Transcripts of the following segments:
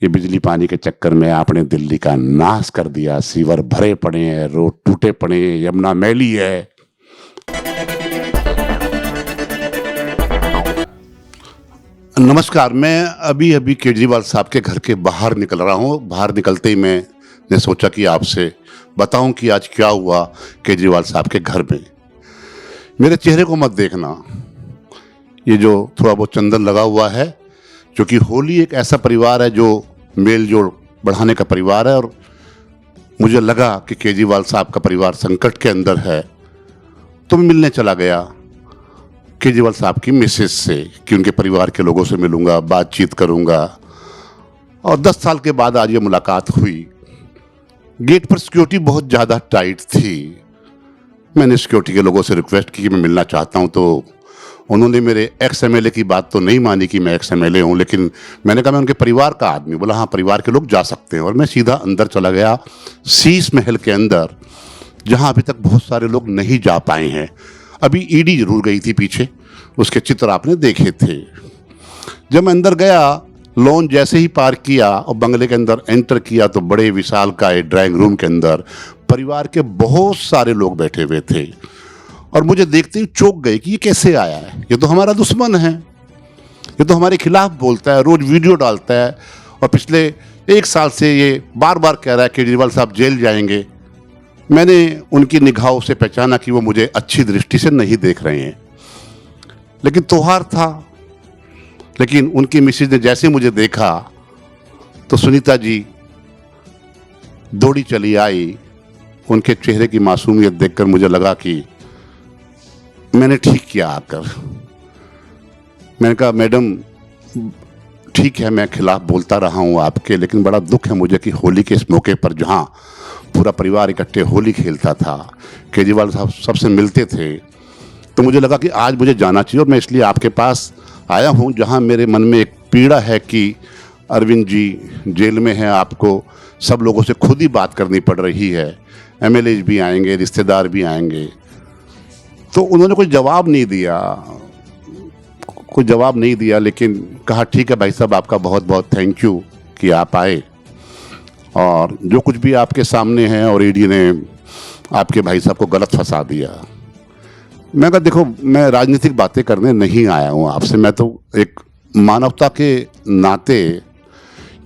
ये बिजली पानी के चक्कर में आपने दिल्ली का नाश कर दिया। सीवर भरे पड़े हैं, रोड टूटे पड़े हैं, यमुना मैली है। नमस्कार, मैं अभी अभी केजरीवाल साहब के घर के बाहर निकल रहा हूँ। बाहर निकलते ही मैंने सोचा कि आपसे बताऊं कि आज क्या हुआ केजरीवाल साहब के घर में। मेरे चेहरे को मत देखना, ये जो थोड़ा बहुत चंदन लगा हुआ है, क्योंकि होली एक ऐसा परिवार है जो मेल जोड़ बढ़ाने का परिवार है, और मुझे लगा कि केजरीवाल साहब का परिवार संकट के अंदर है, तो मैं मिलने चला गया केजरीवाल साहब की मिसेज से कि उनके परिवार के लोगों से मिलूंगा, बातचीत करूंगा। और 10 साल के बाद आज ये मुलाकात हुई। गेट पर सिक्योरिटी बहुत ज़्यादा टाइट थी। मैंने सिक्योरिटी के लोगों से रिक्वेस्ट की कि मैं मिलना चाहता हूं, तो उन्होंने मेरे एक्स एमएलए की बात तो नहीं मानी कि मैं एक्स एमएलए हूँ, लेकिन मैंने कहा मैं उनके परिवार का आदमी। बोला हाँ, परिवार के लोग जा सकते हैं। और मैं सीधा अंदर चला गया, शीश महल के अंदर, जहाँ अभी तक बहुत सारे लोग नहीं जा पाए हैं। अभी ईडी जरूर गई थी पीछे, उसके चित्र आपने देखे थे। जब मैं अंदर गया, लॉन जैसे ही पार किया और बंगले के अंदर एंटर किया, तो बड़े विशाल का ड्राइंग रूम के अंदर परिवार के बहुत सारे लोग बैठे हुए थे। और मुझे देखते ही चौंक गए कि ये कैसे आया है, ये तो हमारा दुश्मन है, ये तो हमारे खिलाफ बोलता है, रोज वीडियो डालता है, और पिछले 1 साल से ये बार बार कह रहा है केजरीवाल साहब जेल जाएंगे। मैंने उनकी निगाहों से पहचाना कि वो मुझे अच्छी दृष्टि से नहीं देख रहे हैं, लेकिन त्योहार था। लेकिन उनकी मिसेज ने जैसे मुझे देखा तो सुनीता जी दौड़ी चली आई। उनके चेहरे की मासूमियत देखकर मुझे लगा कि मैंने ठीक किया आकर। मैंने कहा मैडम ठीक है, मैं खिलाफ बोलता रहा हूँ आपके, लेकिन बड़ा दुख है मुझे कि होली के इस मौके पर जहाँ पूरा परिवार इकट्ठे होली खेलता था, केजरीवाल साहब सबसे मिलते थे, तो मुझे लगा कि आज मुझे जाना चाहिए। और मैं इसलिए आपके पास आया हूँ, जहाँ मेरे मन में एक पीड़ा है कि अरविंद जी जेल में हैं, आपको सब लोगों से खुद ही बात करनी पड़ रही है। एमएलए भी आएंगे, रिश्तेदार भी आएंगे। तो उन्होंने कोई जवाब नहीं दिया, लेकिन कहा ठीक है भाई साहब, आपका बहुत बहुत थैंक यू कि आप आए, और जो कुछ भी आपके सामने है, और ईडी ने आपके भाई साहब को गलत फंसा दिया। मैं कहा देखो, मैं राजनीतिक बातें करने नहीं आया हूँ आपसे, मैं तो एक मानवता के नाते,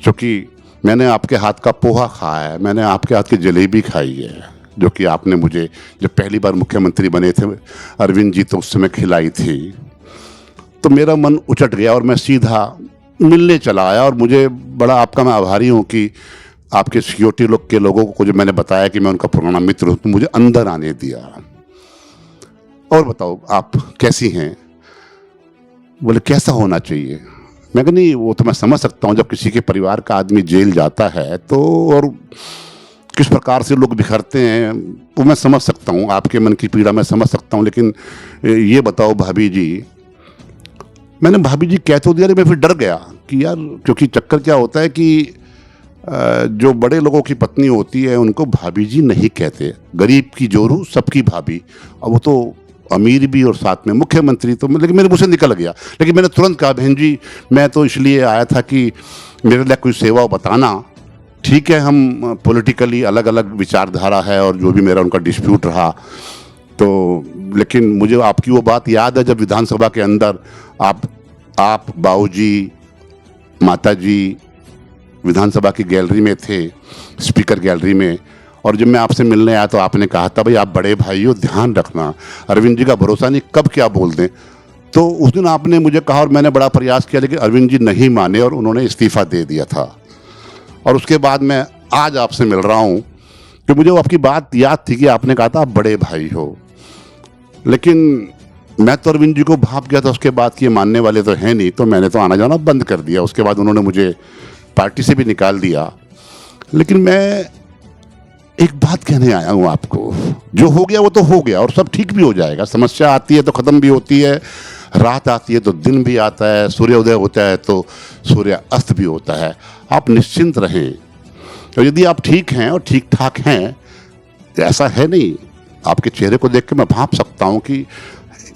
क्योंकि मैंने आपके हाथ का पोहा खाया है, मैंने आपके हाथ की जलेबी खाई है, जो कि आपने मुझे जब पहली बार मुख्यमंत्री बने थे अरविंद जी, तो उस समय खिलाई थी। तो मेरा मन उचट गया और मैं सीधा मिलने चला आया। और मुझे बड़ा आपका मैं आभारी हूँ कि आपके सिक्योरिटी लोग के लोगों को जो मैंने बताया कि मैं उनका पुराना मित्र हूँ, तो मुझे अंदर आने दिया। और बताओ आप कैसी हैं? बोले कैसा होना चाहिए? मैं कहा नहीं, वो तो मैं समझ सकता हूँ, जब किसी के परिवार का आदमी जेल जाता है तो, और किस प्रकार से लोग बिखरते हैं, वो मैं समझ सकता हूँ, आपके मन की पीड़ा मैं समझ सकता हूँ। लेकिन ये बताओ भाभी जी, मैंने भाभी जी कह तो दिया, मैं फिर डर गया कि यार, क्योंकि चक्कर क्या होता है कि जो बड़े लोगों की पत्नी होती है उनको भाभी जी नहीं कहते। गरीब की जोरू सबकी भाभी, और वो तो अमीर भी और साथ में मुख्यमंत्री। तो लेकिन मेरे मुँह से निकल गया, लेकिन मैंने तुरंत कहा बहन जी, मैं तो इसलिए आया था कि मेरे लिए कोई सेवा बताना। ठीक है, हम पॉलिटिकली अलग अलग विचारधारा है, और जो भी मेरा उनका डिस्प्यूट रहा, तो लेकिन मुझे आपकी वो बात याद है जब विधानसभा के अंदर आप बाबूजी, माताजी विधानसभा की गैलरी में थे, स्पीकर गैलरी में, और जब मैं आपसे मिलने आया तो आपने कहा था भाई आप बड़े भाई हो, ध्यान रखना, अरविंद जी का भरोसा नहीं, कब क्या बोल दें। तो उस दिन आपने मुझे कहा, और मैंने बड़ा प्रयास किया, लेकिन अरविंद जी नहीं माने और उन्होंने इस्तीफा दे दिया था। और उसके बाद मैं आज आपसे मिल रहा हूँ कि मुझे वो आपकी बात याद थी कि आपने कहा था आप बड़े भाई हो, लेकिन मैं तो अरविंद जी को भाप गया था उसके बाद कि ये मानने वाले तो हैं नहीं, तो मैंने तो आना जाना बंद कर दिया। उसके बाद उन्होंने मुझे पार्टी से भी निकाल दिया। लेकिन मैं एक बात कहने आया हूँ आपको, जो हो गया वो तो हो गया, और सब ठीक भी हो जाएगा। समस्या आती है तो ख़त्म भी होती है, रात आती है तो दिन भी आता है, सूर्योदय होता है तो सूर्य अस्त भी होता है। आप निश्चिंत रहें। तो यदि आप ठीक हैं और ठीक ठाक हैं, तो ऐसा है नहीं, आपके चेहरे को देख के मैं भांप सकता हूँ कि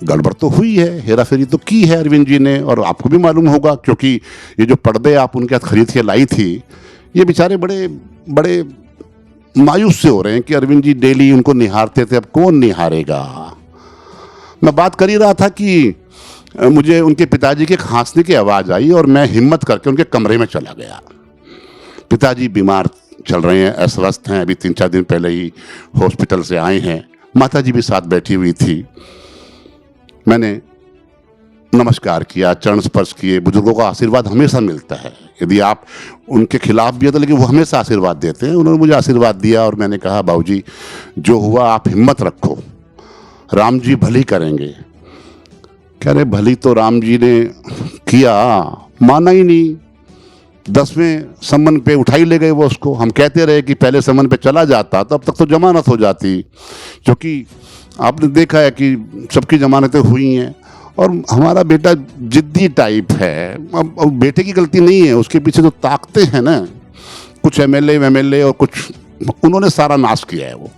गड़बड़ तो हुई है, हेरा फेरी तो की है अरविंद जी ने, और आपको भी मालूम होगा क्योंकि ये जो पर्दे आप उनके हाथ खरीद के लाई थी, ये बेचारे बड़े बड़े मायूस से हो रहे हैं कि अरविंद जी डेली उनको निहारते थे, अब कौन निहारेगा। मैं बात कर ही रहा था कि मुझे उनके पिताजी के खांसने की आवाज़ आई और मैं हिम्मत करके उनके कमरे में चला गया। पिताजी बीमार चल रहे हैं, अस्वस्थ हैं, अभी 3-4 दिन पहले ही हॉस्पिटल से आए हैं। माता जी भी साथ बैठी हुई थी। मैंने नमस्कार किया, चरण स्पर्श किए। बुजुर्गों का आशीर्वाद हमेशा मिलता है, यदि आप उनके खिलाफ भी होते लेकिन वो हमेशा आशीर्वाद देते हैं। उन्होंने मुझे आशीर्वाद दिया और मैंने कहा बाबूजी जो हुआ आप हिम्मत रखो, राम जी भली करेंगे। कह रहे भली तो राम जी ने किया, माना ही नहीं। 10वें सम्मन पे उठाई ले गए वो उसको। हम कहते रहे कि पहले सम्मन पे चला जाता तो अब तक तो जमानत हो जाती, क्योंकि आपने देखा है कि सबकी जमानतें हुई हैं। और हमारा बेटा जिद्दी टाइप है। अब बेटे की गलती नहीं है, उसके पीछे जो ताकतें हैं ना, कुछ एमएलए और कुछ, उन्होंने सारा नाश किया है। वो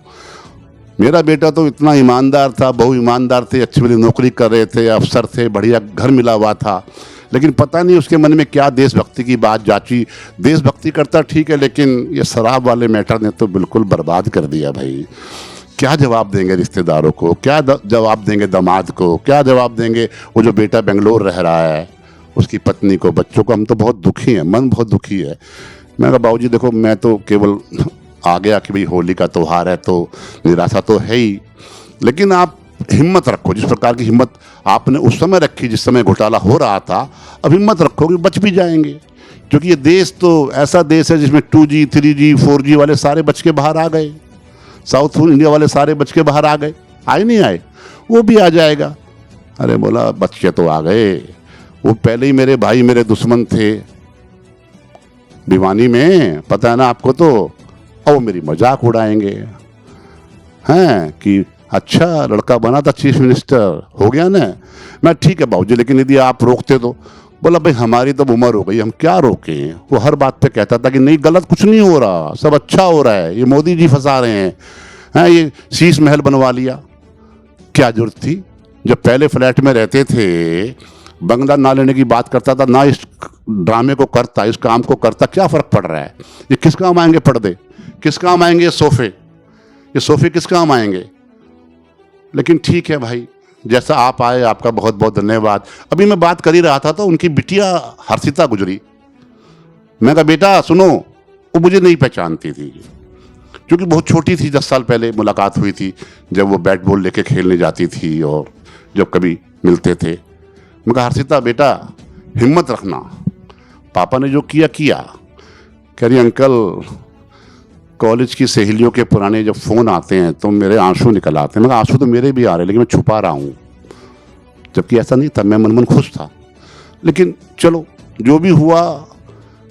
मेरा बेटा तो इतना ईमानदार था, बहु ईमानदार थे, अच्छी वाली नौकरी कर रहे थे, अफसर थे, बढ़िया घर मिला हुआ था, लेकिन पता नहीं उसके मन में क्या देशभक्ति की बात जाची। देशभक्ति करता ठीक है, लेकिन ये शराब वाले मैटर ने तो बिल्कुल बर्बाद कर दिया भाई। क्या जवाब देंगे रिश्तेदारों को, क्या जवाब देंगे दामाद को, क्या जवाब देंगे वो जो बेटा बेंगलोर रह रहा है, उसकी पत्नी को, बच्चों को। हम तो बहुत दुखी हैं, मन बहुत दुखी है। मैं कहा बाबूजी देखो, मैं तो केवल आ गया कि भाई होली का त्यौहार है तो निराशा तो है ही, लेकिन आप हिम्मत रखो। जिस प्रकार की हिम्मत आपने उस समय रखी जिस समय घोटाला हो रहा था, अब हिम्मत रखो कि बच भी जाएंगे। क्योंकि ये देश तो ऐसा देश है जिसमें 2G 3G 4G वाले सारे बच के बाहर आ गए, साउथ इंडिया वाले सारे बच के बाहर आ गए। आए नहीं आए, वो भी आ जाएगा। अरे बोला बच के तो आ गए, वो पहले ही मेरे भाई मेरे दुश्मन थे भिवानी में, पता है ना आपको। तो और वो मेरी मजाक उड़ाएंगे हैं कि अच्छा लड़का बना था चीफ मिनिस्टर, हो गया ना। मैं ठीक है बाबूजी, लेकिन यदि आप रोकते तो। बोला भाई हमारी तो उम्र हो गई, हम क्या रोकें। वो हर बात पे कहता था कि नहीं गलत कुछ नहीं हो रहा, सब अच्छा हो रहा है, ये मोदी जी फंसा रहे हैं, ये शीश महल बनवा लिया। क्या जरूरत थी? जब पहले फ्लैट में रहते थे, बंगला ना लेने की बात करता था, ना इस ड्रामे को करता, इस काम को करता, क्या फ़र्क पड़ रहा है? ये किस काम आएंगे पर्दे, किस काम आएंगे ये सोफे किस काम आएंगे? लेकिन ठीक है भाई, जैसा आप आए आपका बहुत बहुत धन्यवाद। अभी मैं बात कर ही रहा था तो उनकी बिटिया हर्षिता गुजरी। मैं कहा बेटा सुनो, वो मुझे नहीं पहचानती थी क्योंकि बहुत छोटी थी, 10 साल पहले मुलाकात हुई थी जब वो बैट बॉल लेके खेलने जाती थी और जब कभी मिलते थे। मैं कहा हर्षिता बेटा हिम्मत रखना, पापा ने जो किया किया। कह रही अंकल कॉलेज की सहेलियों के पुराने जब फ़ोन आते हैं तो मेरे आंसू निकल आते हैं। मैं आंसू तो मेरे भी आ रहे हैं, लेकिन मैं छुपा रहा हूँ, जबकि ऐसा नहीं था, मैं मन खुश था। लेकिन चलो जो भी हुआ।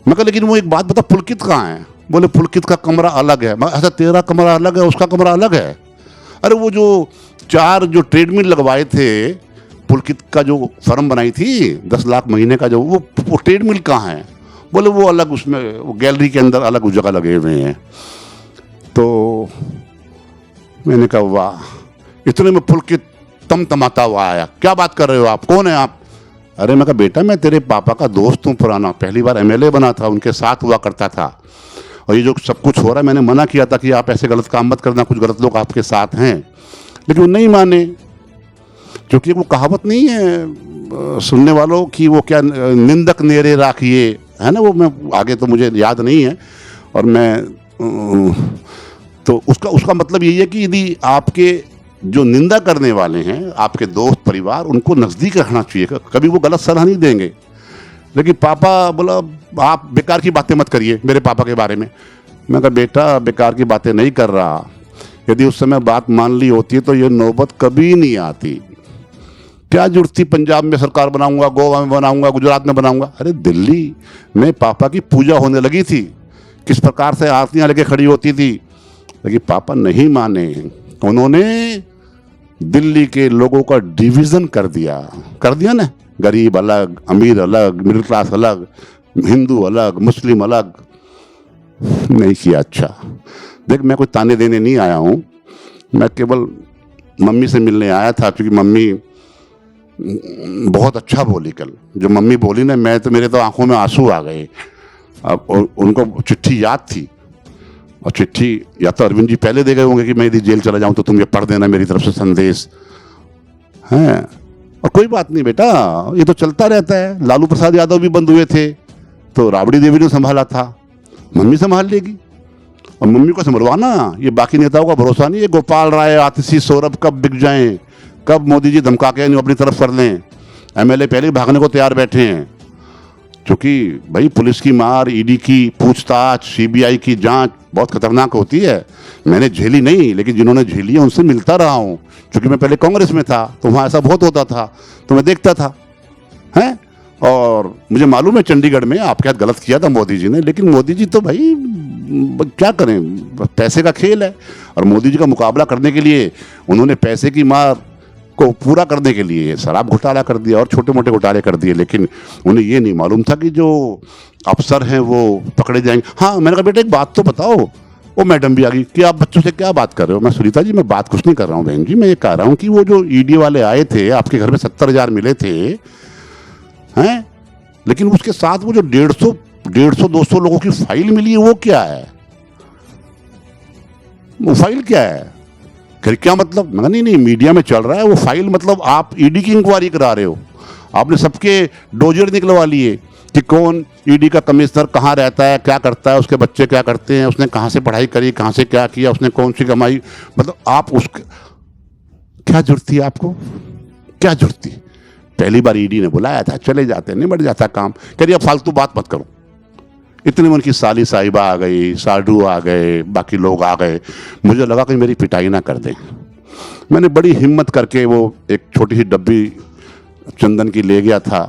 मैं कहा लेकिन वो एक बात बता, पुलकित कहाँ है? बोले पुलकित का कमरा अलग है। मैं ऐसा तेरा कमरा अलग है, उसका कमरा अलग है? अरे वो जो 4 जो ट्रेडमिल लगवाए थे, पुलकित का जो फर्म बनाई थी 10 लाख महीने का, जो वो ट्रेडमिल कहाँ है? बोले वो अलग, उसमें वो गैलरी के अंदर अलग उस जगह लगे हुए हैं। तो मैंने कहा वाह, इतने में पुलकित तमतमाता हुआ आया। क्या बात कर रहे हो आप, कौन है आप? अरे मैं कहा बेटा मैं तेरे पापा का दोस्त हूँ पुराना, पहली बार एमएलए बना था, उनके साथ हुआ करता था। और ये जो सब कुछ हो रहा है, मैंने मना किया था कि आप ऐसे गलत काम मत करना, कुछ गलत लोग आपके साथ हैं, लेकिन वो नहीं माने। क्योंकि वो कहावत नहीं है सुनने वालों की, वो क्या निंदक नेरे राखिए, है ना, वो मैं आगे तो मुझे याद नहीं है। और मैं तो उसका मतलब यही है कि यदि आपके जो निंदा करने वाले हैं, आपके दोस्त परिवार, उनको नज़दीक रखना चाहिए, कभी वो गलत सलाह नहीं देंगे। लेकिन पापा बोला आप बेकार की बातें मत करिए मेरे पापा के बारे में। मैं कहा बेटा बेकार की बातें नहीं कर रहा, यदि उस समय बात मान ली होती तो ये नौबत कभी नहीं आती। क्या जरूरत थी पंजाब में सरकार बनाऊंगा, गोवा में बनाऊंगा, गुजरात में बनाऊंगा? अरे दिल्ली में पापा की पूजा होने लगी थी, किस प्रकार से आरतियां लेके खड़ी होती थी, लेकिन पापा नहीं माने। उन्होंने दिल्ली के लोगों का डिवीज़न कर दिया ना, गरीब अलग, अमीर अलग, मिडिल क्लास अलग, हिंदू अलग, मुस्लिम अलग। नहीं किया। अच्छा देख, मैं कोई ताने देने नहीं आया हूँ, मैं केवल मम्मी से मिलने आया था, क्योंकि मम्मी बहुत अच्छा बोली कल, जो मम्मी बोली ना, मेरे तो आंखों में आंसू आ गए। अब उनको चिट्ठी याद थी, और चिट्ठी या तो अरविंद जी पहले दे गए होंगे कि मैं यदि जेल चला जाऊं तो तुम ये पढ़ देना मेरी तरफ से संदेश है। और कोई बात नहीं बेटा, ये तो चलता रहता है। लालू प्रसाद यादव भी बंद हुए थे तो राबड़ी देवी ने संभाला था, मम्मी संभाल लेगी। और मम्मी को संभलवाना, ये बाकी नेताओं का भरोसा नहीं है। गोपाल राय, आतिशी, सौरभ कब बिक जाएं, कब मोदी जी धमका के अपनी तरफ कर लें। एमएलए पहले ही भागने को तैयार बैठे हैं, क्योंकि भाई पुलिस की मार, ईडी की पूछताछ, सीबीआई की जांच बहुत खतरनाक होती है। मैंने झेली नहीं, लेकिन जिन्होंने झेली है उनसे मिलता रहा हूं, क्योंकि मैं पहले कांग्रेस में था तो वहां ऐसा बहुत होता था, तो मैं देखता था हैं। और मुझे मालूम है चंडीगढ़ में आपके साथ गलत किया था मोदी जी ने, लेकिन मोदी जी तो भाई क्या करें, पैसे का खेल है। और मोदी जी का मुकाबला करने के लिए उन्होंने पैसे की मार को पूरा करने के लिए शराब घोटाला कर दिया और छोटे मोटे घोटाले कर दिए, लेकिन उन्हें ये नहीं मालूम था कि जो अफसर हैं वो पकड़े जाएंगे। हाँ, मैंने कहा बेटा एक बात तो बताओ। वो मैडम भी आ गई कि आप बच्चों से क्या बात कर रहे हो। मैं सुनीता जी, मैं बात कुछ नहीं कर रहा हूँ बहन जी, मैं ये कह रहा हूँ कि वो जो ईडी वाले आए थे आपके घर में 70,000 मिले थे हैं, लेकिन उसके साथ वो जो 150-200 लोगों की फाइल मिली है, वो क्या है? वो फाइल क्या है? क्या मतलब? मगर नहीं, मीडिया में चल रहा है वो फाइल, मतलब आप ईडी की इंक्वायरी करा रहे हो। आपने सबके डोजर निकलवा लिए कि कौन ईडी का कमिश्नर कहाँ रहता है, क्या करता है, उसके बच्चे क्या करते हैं, उसने कहाँ से पढ़ाई करी, कहाँ से क्या किया, उसने कौन सी कमाई, मतलब आप उसके क्या जरूरत थी आपको? क्या जरूरत थी? पहली बार ईडी ने बुलाया था, चले जाते, निबट जाता काम। कह रही अब फालतू बात मत करो। इतने में उनकी साली साहिबा आ गई, साडू आ गए, बाकी लोग आ गए। मुझे लगा कि मेरी पिटाई ना कर दें। मैंने बड़ी हिम्मत करके वो एक छोटी सी डब्बी चंदन की ले गया था।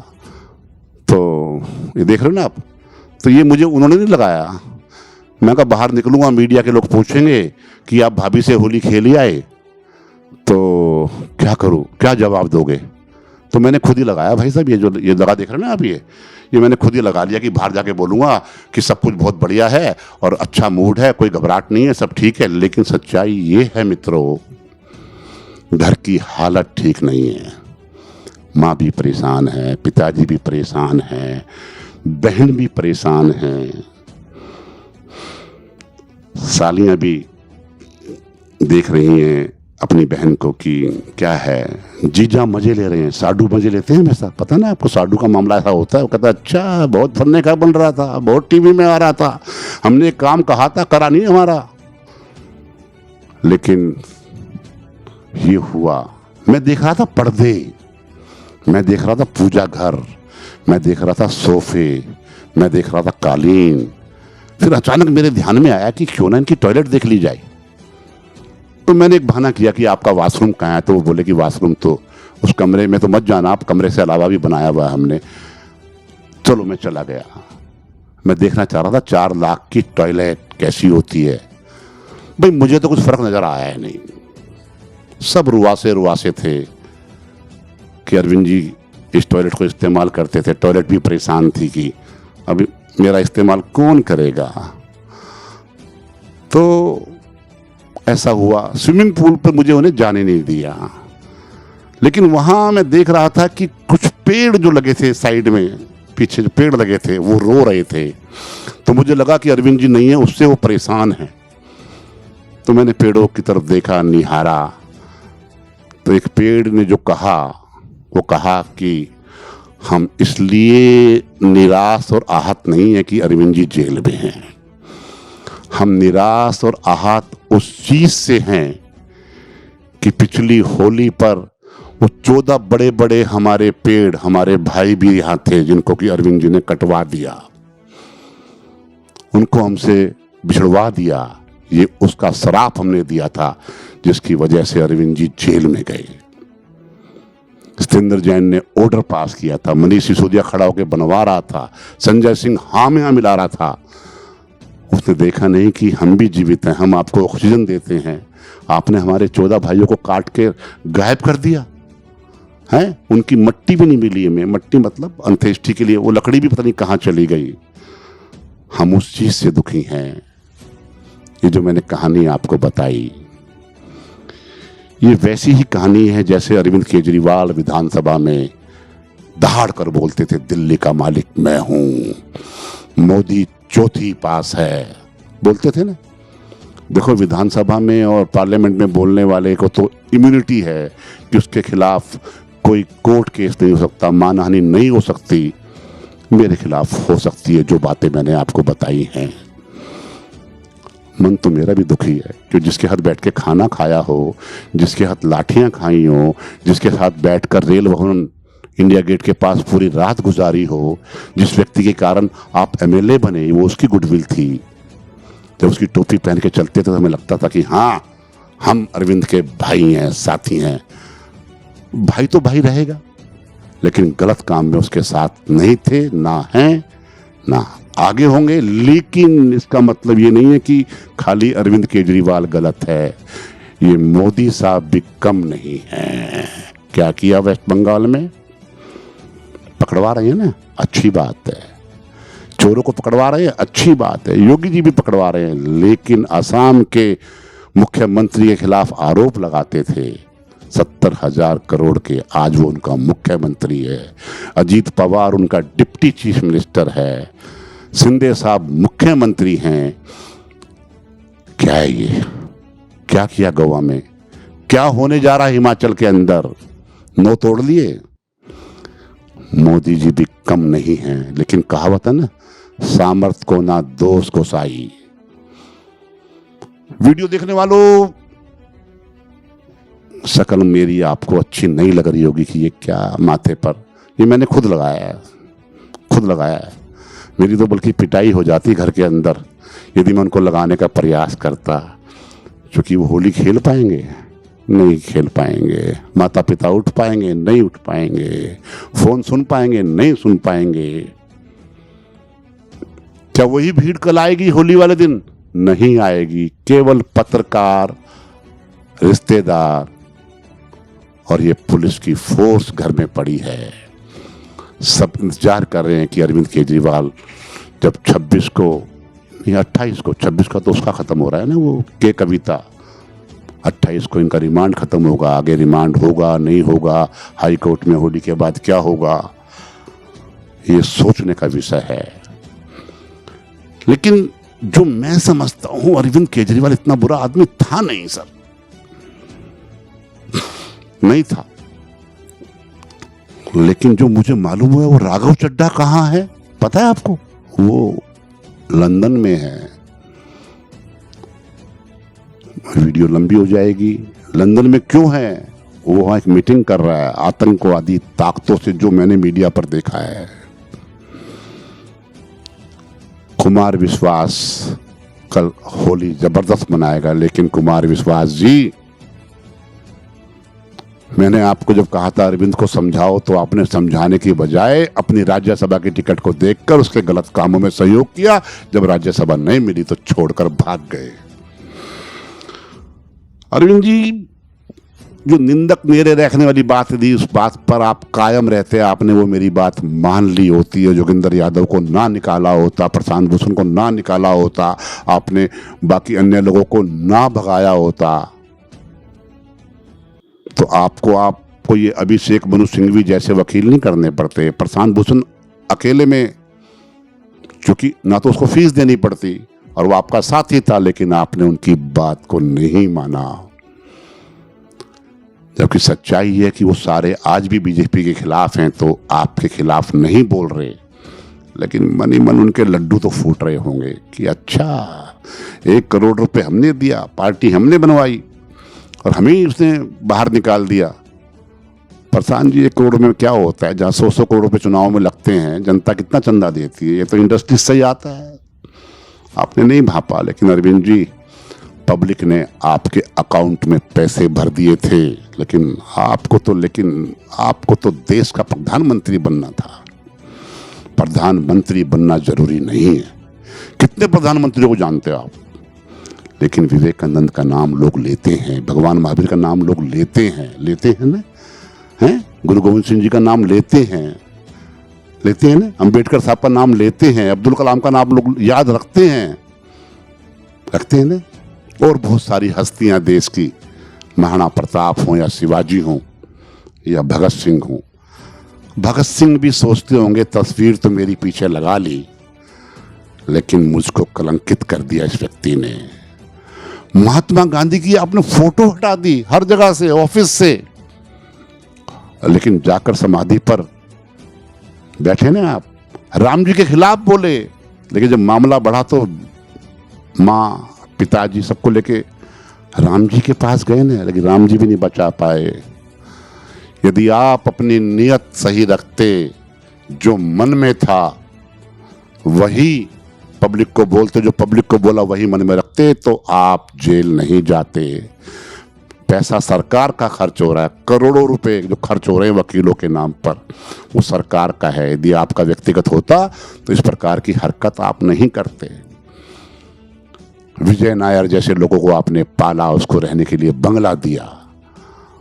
तो ये देख रहे हो ना आप, तो ये मुझे उन्होंने नहीं लगाया। मैं कहा बाहर निकलूंगा, मीडिया के लोग पूछेंगे कि आप भाभी से होली खेली आए, तो क्या करूं, क्या जवाब दोगे? तो मैंने खुद ही लगाया भाई साहब, ये लगा देख रहे हैं ना आप, ये मैंने खुद ही लगा लिया कि बाहर जाके बोलूँगा कि सब कुछ बहुत बढ़िया है और अच्छा मूड है, कोई घबराहट नहीं है, सब ठीक है। लेकिन सच्चाई ये है मित्रों, घर की हालत ठीक नहीं है। माँ भी परेशान है, पिताजी भी परेशान है, बहन भी परेशान है, सालियाँ भी देख रही हैं अपनी बहन को कि क्या है, जीजा मजे ले रहे हैं, साडू मजे लेते हैं हमेशा। पता ना आपको, साडू का मामला ऐसा होता है। वो कहता है अच्छा बहुत फन्ने का बन रहा था, बहुत टीवी में आ रहा था, हमने काम कहा था, करा नहीं हमारा। लेकिन ये हुआ। मैं देख रहा था पर्दे, मैं देख रहा था पूजा घर, मैं देख रहा था सोफे, मैं देख रहा था कालीन। फिर अचानक मेरे ध्यान में आया कि क्यों ना इनकी टॉयलेट देख ली जाए। तो मैंने एक बहाना किया कि आपका वाशरूम कहाँ है? तो वो बोले कि वाशरूम तो उस कमरे में तो मत जाना, आप कमरे से अलावा भी बनाया हुआ है हमने। चलो मैं चला गया। मैं देखना चाह रहा था 4 लाख की टॉयलेट कैसी होती है। भाई मुझे तो कुछ फर्क नजर आया है नहीं, सब रुआसे थे कि अरविंद जी इस टॉयलेट को इस्तेमाल करते थे। टॉयलेट भी परेशान थी कि अभी मेरा इस्तेमाल कौन करेगा। तो ऐसा हुआ, स्विमिंग पूल पर मुझे उन्हें जाने नहीं दिया। लेकिन वहां मैं देख रहा था कि कुछ पेड़ जो लगे थे साइड में, पीछे जो पेड़ लगे थे वो रो रहे थे। तो मुझे लगा कि अरविंद जी नहीं है, उससे वो परेशान है। तो मैंने पेड़ों की तरफ देखा, निहारा। तो एक पेड़ ने जो कहा, वो कहा कि हम इसलिए निराश और आहत नहीं है कि अरविंद जी जेल में हैं, हम निराश और आहत उस चीज से हैं कि पिछली होली पर वो 14 बड़े बड़े हमारे पेड़, हमारे भाई भी यहां थे जिनको कि अरविंद जी ने कटवा दिया, उनको हमसे बिछड़वा दिया। ये उसका श्राप हमने दिया था, जिसकी वजह से अरविंद जी जेल में गए। सत्येंद्र जैन ने ऑर्डर पास किया था, मनीष सिसोदिया खड़ा होकर बनवा रहा था, संजय सिंह हाँ में हाँ मिला रहा था। उसने देखा नहीं कि हम भी जीवित हैं, हम आपको ऑक्सीजन देते हैं, आपने हमारे 14 भाइयों को काट के गायब कर दिया है। उनकी मट्टी भी नहीं मिली हमें, मट्टी मतलब अंत्येष्टि के लिए वो लकड़ी भी पता नहीं कहाँ चली गई। हम उस चीज से दुखी हैं। ये जो मैंने कहानी आपको बताई, ये वैसी ही कहानी है जैसे अरविंद केजरीवाल विधानसभा में दहाड़ कर बोलते थे, दिल्ली का मालिक मैं हूं, मोदी चौथी पास है, बोलते थे ना। देखो, विधानसभा में और पार्लियामेंट में बोलने वाले को तो इम्यूनिटी है कि उसके खिलाफ कोई कोर्ट केस नहीं हो सकता, मानहानि नहीं हो सकती। मेरे खिलाफ हो सकती है जो बातें मैंने आपको बताई हैं। मन तो मेरा भी दुखी है कि जिसके हाथ बैठ के खाना खाया हो, जिसके हाथ लाठियां खाई हो, जिसके साथ बैठकर रेल भवन इंडिया गेट के पास पूरी रात गुजारी हो, जिस व्यक्ति के कारण आप एमएलए बने, वो उसकी गुडविल थी। जब उसकी टोपी पहन के चलते थे तो हमें लगता था कि हाँ, हम अरविंद के भाई हैं, साथी हैं। भाई तो भाई रहेगा, लेकिन गलत काम में उसके साथ नहीं थे, ना हैं, ना आगे होंगे। लेकिन इसका मतलब ये नहीं है कि खाली अरविंद केजरीवाल गलत है, ये मोदी साहब भी कम नहीं है। क्या किया वेस्ट बंगाल में? पकड़वा रहे हैं ना, अच्छी बात है। चोरों को पकड़वा रहे हैं, अच्छी बात है। योगी जी भी पकड़वा रहे हैं, लेकिन असम के मुख्यमंत्री के खिलाफ आरोप लगाते थे 70,000 करोड़ के, आज वो उनका मुख्यमंत्री है। अजीत पवार उनका डिप्टी चीफ मिनिस्टर है, शिंदे साहब मुख्यमंत्री हैं। क्या है ये? क्या किया गोवा में? क्या होने जा रहा है हिमाचल के अंदर? नो तोड़ लिए। मोदी जी भी कम नहीं हैं, लेकिन कहावत है ना, सामर्थ को ना दोष को साई। वीडियो देखने वालों, शक्ल मेरी आपको अच्छी नहीं लग रही होगी कि ये क्या माथे पर, ये मैंने खुद लगाया है, खुद लगाया है। मेरी तो बल्कि पिटाई हो जाती घर के अंदर यदि मैं उनको लगाने का प्रयास करता, क्योंकि वो होली खेल पाएंगे? नहीं खेल पाएंगे। माता पिता उठ पाएंगे? नहीं उठ पाएंगे। फोन सुन पाएंगे? नहीं सुन पाएंगे। क्या वही भीड़ कल आएगी होली वाले दिन? नहीं आएगी। केवल पत्रकार, रिश्तेदार और ये पुलिस की फोर्स घर में पड़ी है। सब इंतजार कर रहे हैं कि अरविंद केजरीवाल जब 26 को या 28 को, 26 का तो उसका खत्म हो रहा है ना, वो के कविता, 28 को इनका रिमांड खत्म होगा। आगे रिमांड होगा नहीं होगा, हाई कोर्ट में होली के बाद क्या होगा, ये सोचने का विषय है। लेकिन जो मैं समझता हूं, अरविंद केजरीवाल इतना बुरा आदमी था नहीं सर, नहीं था। लेकिन जो मुझे मालूम हुआ, वो राघव चड्ढा कहां है पता है आपको? वो लंदन में है। वीडियो लंबी हो जाएगी। लंदन में क्यों है? वो वहां एक मीटिंग कर रहा है आतंकवादी ताकतों से, जो मैंने मीडिया पर देखा है। कुमार विश्वास कल होली जबरदस्त मनाएगा, लेकिन कुमार विश्वास जी, मैंने आपको जब कहा था अरविंद को समझाओ, तो आपने समझाने की बजाय अपनी राज्यसभा की टिकट को देखकर उसके गलत कामों में सहयोग किया। जब राज्यसभा नहीं मिली तो छोड़कर भाग गए। अरविंद जी, जो निंदक मेरे रखने वाली बात थी, उस बात पर आप कायम रहते। आपने वो मेरी बात मान ली होती है। जोगिंदर यादव को ना निकाला होता, प्रशांत भूषण को ना निकाला होता, आपने बाकी अन्य लोगों को ना भगाया होता, तो आपको ये अभिषेक मनु सिंघवी जैसे वकील नहीं करने पड़ते। प्रशांत भूषण अकेले में, क्योंकि ना तो उसको फीस देनी पड़ती और वो आपका साथी था, लेकिन आपने उनकी बात को नहीं माना। जबकि सच्चाई है कि वो सारे आज भी बीजेपी के खिलाफ हैं, तो आपके खिलाफ नहीं बोल रहे, लेकिन मन ही मन उनके लड्डू तो फूट रहे होंगे कि अच्छा 1 करोड़ रुपए हमने दिया, पार्टी हमने बनवाई और हमें ही उसने बाहर निकाल दिया। प्रशांत जी, 1 करोड़ में क्या होता है? जहाँ 100 करोड़ रुपए चुनाव में लगते हैं, जनता कितना चंदा देती है? ये तो इंडस्ट्री से ही आता है। आपने नहीं भापा। लेकिन अरविंद जी, पब्लिक ने आपके अकाउंट में पैसे भर दिए थे, लेकिन आपको तो देश का प्रधानमंत्री बनना था। प्रधानमंत्री बनना जरूरी नहीं है। कितने प्रधानमंत्रियों को जानते हो आप? लेकिन विवेकानंद का नाम लोग लेते हैं, भगवान महावीर का नाम लोग लेते हैं ना, हैं? गुरु गोविंद सिंह जी का नाम लेते हैं ना, अंबेडकर साहब का नाम लेते हैं, अब्दुल कलाम का नाम लोग याद रखते हैं ना, और बहुत सारी हस्तियां देश की, महाराणा प्रताप हों या शिवाजी हों या भगत सिंह हों। भगत सिंह भी सोचते होंगे तस्वीर तो मेरी पीछे लगा ली, लेकिन मुझको कलंकित कर दिया इस व्यक्ति ने। महात्मा गांधी की आपने फोटो हटा दी हर जगह से, ऑफिस से, लेकिन जाकर समाधि पर बैठे ना आप। राम जी के खिलाफ बोले, लेकिन जब मामला बढ़ा तो माँ पिताजी सबको लेके राम जी के पास गए ना, लेकिन राम जी भी नहीं बचा पाए। यदि आप अपनी नियत सही रखते, जो मन में था वही पब्लिक को बोलते, जो पब्लिक को बोला वही मन में रखते, तो आप जेल नहीं जाते। पैसा सरकार का खर्च हो रहा है, करोड़ों रुपए जो खर्च हो रहे हैं वकीलों के नाम पर, वो सरकार का है। यदि आपका व्यक्तिगत होता तो इस प्रकार की हरकत आप नहीं करते। विजय नायर जैसे लोगों को आपने पाला, उसको रहने के लिए बंगला दिया।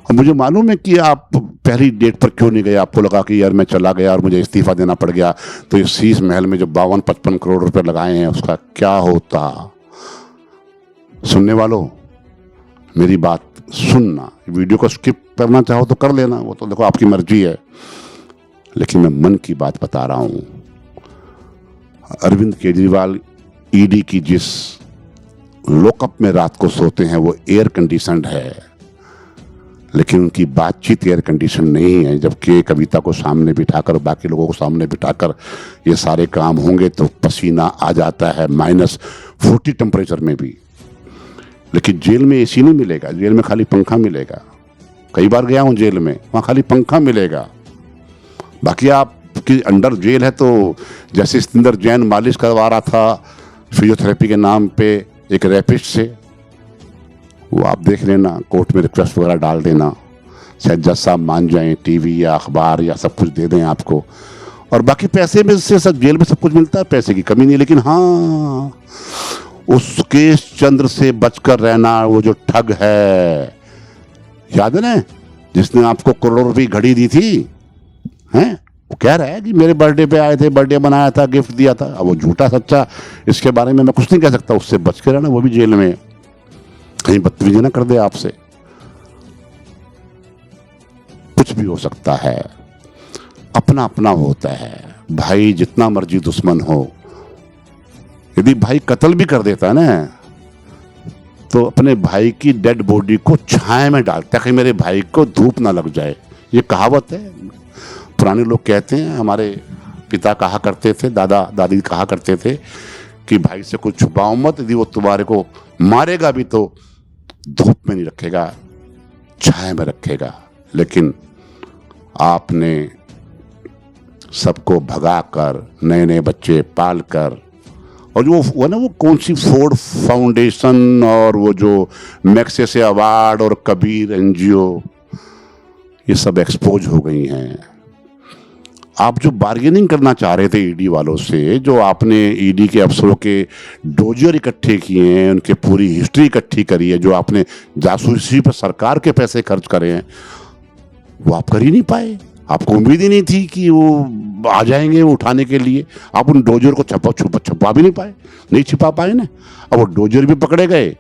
और मुझे मालूम है कि आप पहली डेट पर क्यों नहीं गए। आपको लगा कि यार मैं चला गया और मुझे इस्तीफा देना पड़ गया, तो इस शीश महल में जो 52-55 करोड़ रुपए लगाए हैं उसका क्या होता। सुनने वालों, मेरी बात सुनना, वीडियो को स्किप करना चाहो तो कर लेना, वो तो देखो आपकी मर्जी है, लेकिन मैं मन की बात बता रहा हूं। अरविंद केजरीवाल ईडी की जिस लॉकअप में रात को सोते हैं वो एयर कंडीशनड है, लेकिन उनकी बातचीत एयर कंडीशन नहीं है। जबकि कविता को सामने बिठाकर, बाकी लोगों को सामने बिठाकर ये सारे काम होंगे तो पसीना आ जाता है -40 टेम्परेचर में भी। लेकिन जेल में एसी नहीं मिलेगा, जेल में खाली पंखा मिलेगा। कई बार गया हूं जेल में, वहां खाली पंखा मिलेगा। बाकी आपकी अंडर जेल है तो जैसे सतिंदर जैन मालिश करवा रहा था फिजियोथेरेपी के नाम पे एक रैपिस्ट से, वो आप देख लेना, कोर्ट में रिक्वेस्ट वगैरह डाल देना, शायद जज साहब मान जाएं, टीवी या अखबार या सब कुछ दे दें आपको। और बाकी पैसे में से सब जेल में सब कुछ मिलता है, पैसे की कमी नहीं। लेकिन हाँ, उस केश चंद्र से बचकर रहना, वो जो ठग है, याद है ना, जिसने आपको करोड़ों रुपए घड़ी दी थी, हैं? वो कह रहा है कि मेरे बर्थडे पे आए थे, बर्थडे बनाया था, गिफ्ट दिया था। अब वो झूठा सच्चा इसके बारे में मैं कुछ नहीं कह सकता, उससे बच के रहना, वो भी जेल में, कहीं बदतमीजी ना कर दे आपसे। कुछ भी हो सकता है, अपना अपना होता है भाई। जितना मर्जी दुश्मन हो, यदि भाई कत्ल भी कर देता है ना, तो अपने भाई की डेड बॉडी को छाया में डालता है कि मेरे भाई को धूप ना लग जाए। ये कहावत है, पुराने लोग कहते हैं, हमारे पिता कहा करते थे, दादा दादी कहा करते थे कि भाई से कुछ छुपाओ मत, यदि वो तुम्हारे को मारेगा भी तो धूप में नहीं रखेगा, छाया में रखेगा। लेकिन आपने सबको भगाकर, नए नए बच्चे पालकर, और जो वो ना, वो कौन सी फोर्ड फाउंडेशन और वो जो मैक्सेसे अवार्ड और कबीर एनजीओ, ये सब एक्सपोज हो गई हैं। आप जो बार्गेनिंग करना चाह रहे थे ईडी वालों से, जो आपने ईडी के अफसरों के डोजियर इकट्ठे किए हैं, उनके पूरी हिस्ट्री इकट्ठी करी है, जो आपने जासूसी पर सरकार के पैसे खर्च करे हैं, वो आप कर ही नहीं पाए। आपको उम्मीद ही नहीं थी कि वो आ जाएंगे उठाने के लिए। आप उन डोजियर को छुपा भी नहीं पाए, नहीं छिपा पाए ना। अब वो डोजियर भी पकड़े गए,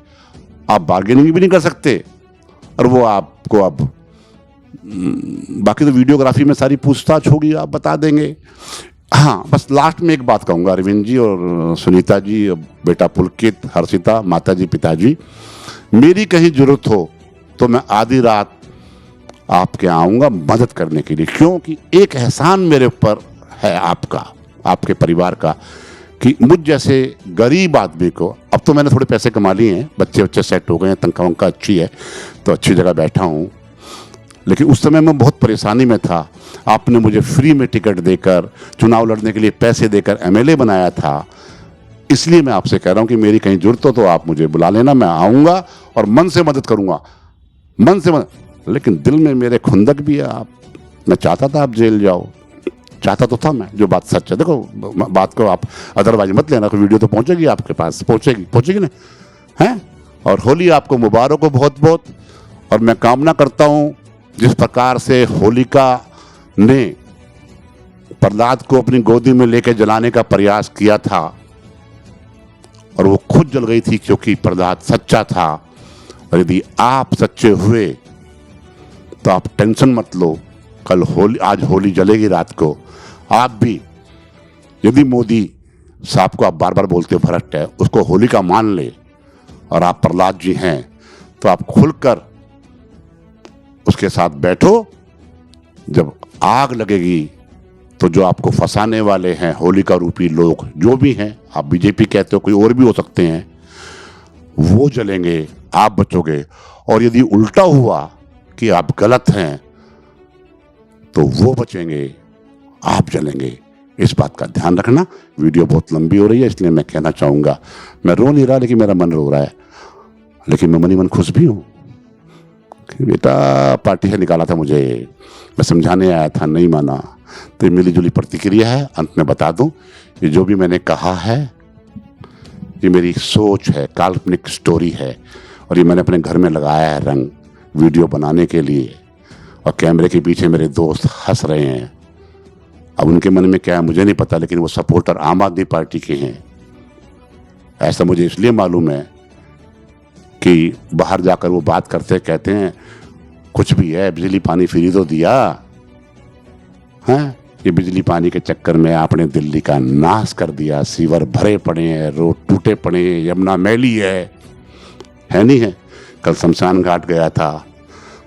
आप बार्गेनिंग भी नहीं कर सकते, और वो आपको अब बाकी तो वीडियोग्राफी में सारी पूछताछ होगी, आप बता देंगे। हाँ, बस लास्ट में एक बात कहूँगा, अरविंद जी और सुनीता जी, बेटा पुलकित, हर्षिता, माता जी, पिताजी, मेरी कहीं जरूरत हो तो मैं आधी रात आपके आऊँगा मदद करने के लिए, क्योंकि एक एहसान मेरे ऊपर है आपका, आपके परिवार का, कि मुझ जैसे गरीब आदमी को, अब तो मैंने थोड़े पैसे कमा लिए हैं, बच्चे सेट हो गए हैं, तनख्वाह वंखा अच्छी है, तो अच्छी जगह बैठा हूँ, लेकिन उस समय मैं बहुत परेशानी में था। आपने मुझे फ्री में टिकट देकर, चुनाव लड़ने के लिए पैसे देकर एमएलए बनाया था। इसलिए मैं आपसे कह रहा हूं कि मेरी कहीं जरूरत हो तो आप मुझे बुला लेना, मैं आऊँगा और मन से मदद करूँगा, मन से मदद। लेकिन दिल में मेरे खुंदक भी है। आप, मैं चाहता था आप जेल जाओ, चाहता तो था मैं, जो बात सच है। देखो, बात को आप अदरवाइज मत लेना, कोई वीडियो तो पहुँचेगी आपके पास, पहुँचेगी ना, हैं? और होली आपको मुबारक हो बहुत बहुत। और मैं कामना करता हूँ जिस प्रकार से होलिका ने प्रहलाद को अपनी गोदी में लेकर जलाने का प्रयास किया था, और वो खुद जल गई थी क्योंकि प्रहलाद सच्चा था, और यदि आप सच्चे हुए तो आप टेंशन मत लो, कल होली, आज होली जलेगी रात को। आप भी, यदि मोदी साहब को आप बार बार बोलते हो भ्रष्ट है, उसको होली का मान ले और आप प्रहलाद जी हैं तो आप खुलकर उसके साथ बैठो। जब आग लगेगी तो जो आपको फंसाने वाले हैं होलिका रूपी लोग जो भी हैं, आप बीजेपी कहते हो, कोई और भी हो सकते हैं, वो जलेंगे, आप बचोगे। और यदि उल्टा हुआ कि आप गलत हैं तो वो बचेंगे, आप जलेंगे। इस बात का ध्यान रखना। वीडियो बहुत लंबी हो रही है इसलिए मैं कहना चाहूँगा, मैं रो नहीं रहा लेकिन मेरा मन रो रहा है, लेकिन मैं मनी मन खुश भी हूँ। बेटा पार्टी से निकाला था मुझे, मैं समझाने आया था, नहीं माना, तो ये मिली जुली प्रतिक्रिया है। अंत में बता दूं, ये जो भी मैंने कहा है ये मेरी सोच है, काल्पनिक स्टोरी है, और ये मैंने अपने घर में लगाया है रंग वीडियो बनाने के लिए। और कैमरे के पीछे मेरे दोस्त हंस रहे हैं। अब उनके मन में क्या है मुझे नहीं पता, लेकिन वो सपोर्टर आम आदमी पार्टी के हैं, ऐसा मुझे इसलिए मालूम है कि बाहर जाकर वो बात करते कहते हैं कुछ भी है, बिजली पानी फ्री तो दिया है। ये बिजली पानी के चक्कर में आपने दिल्ली का नाश कर दिया। सीवर भरे पड़े हैं, रोड टूटे पड़े हैं, यमुना मैली है नहीं है। कल शमशान घाट गया था,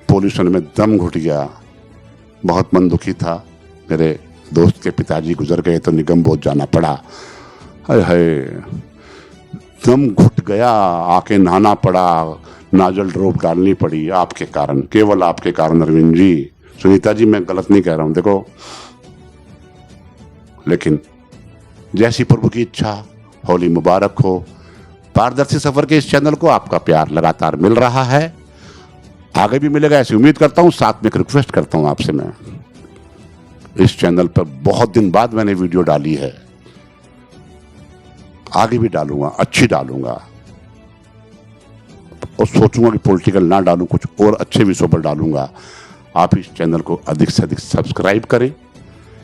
पोल्यूशन में दम घुट गया, बहुत मन दुखी था। मेरे दोस्त के पिताजी गुजर गए तो निगम बोध जाना पड़ा। हाय हाय, दम घुट गया, आके नहाना पड़ा, नाजल ड्रॉप डालनी पड़ी आपके कारण, केवल आपके कारण। अरविंद जी, सुनीता जी, मैं गलत नहीं कह रहा हूं, देखो, लेकिन जैसी प्रभु की इच्छा। होली मुबारक हो। पारदर्शी सफर के इस चैनल को आपका प्यार लगातार मिल रहा है, आगे भी मिलेगा ऐसी उम्मीद करता हूं। साथ में एक रिक्वेस्ट करता हूं आपसे, मैं इस चैनल पर बहुत दिन बाद मैंने वीडियो डाली है, आगे भी डालूंगा, अच्छी डालूंगा, और सोचूंगा कि पॉलिटिकल ना डालूं, कुछ और अच्छे विषयों पर डालूंगा। आप इस चैनल को अधिक से अधिक सब्सक्राइब करें,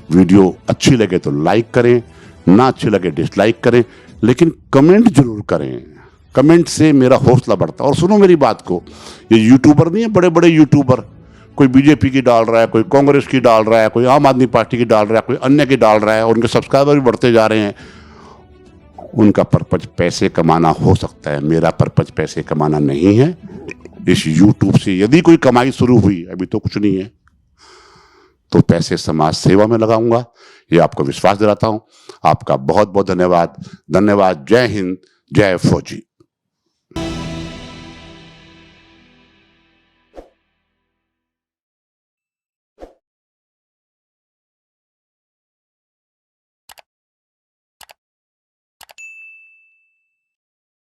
वीडियो अच्छी लगे तो लाइक करें, ना अच्छी लगे डिसलाइक करें, लेकिन कमेंट जरूर करें। कमेंट से मेरा हौसला बढ़ता है। और सुनो मेरी बात को, ये यूट्यूबर नहीं है, बड़े बड़े यूट्यूबर, कोई बीजेपी की डाल रहा है, कोई कांग्रेस की डाल रहा है, कोई आम आदमी पार्टी की डाल रहा है, कोई अन्य की डाल रहा है, और उनके सब्सक्राइबर भी बढ़ते जा रहे हैं। उनका पर्पज पैसे कमाना हो सकता है, मेरा पर्पज पैसे कमाना नहीं है। इस यूट्यूब से यदि कोई कमाई शुरू हुई, अभी तो कुछ नहीं है, तो पैसे समाज सेवा में लगाऊंगा, ये आपको विश्वास दिलाता हूं। आपका बहुत बहुत धन्यवाद। जय हिंद, जय फौजी।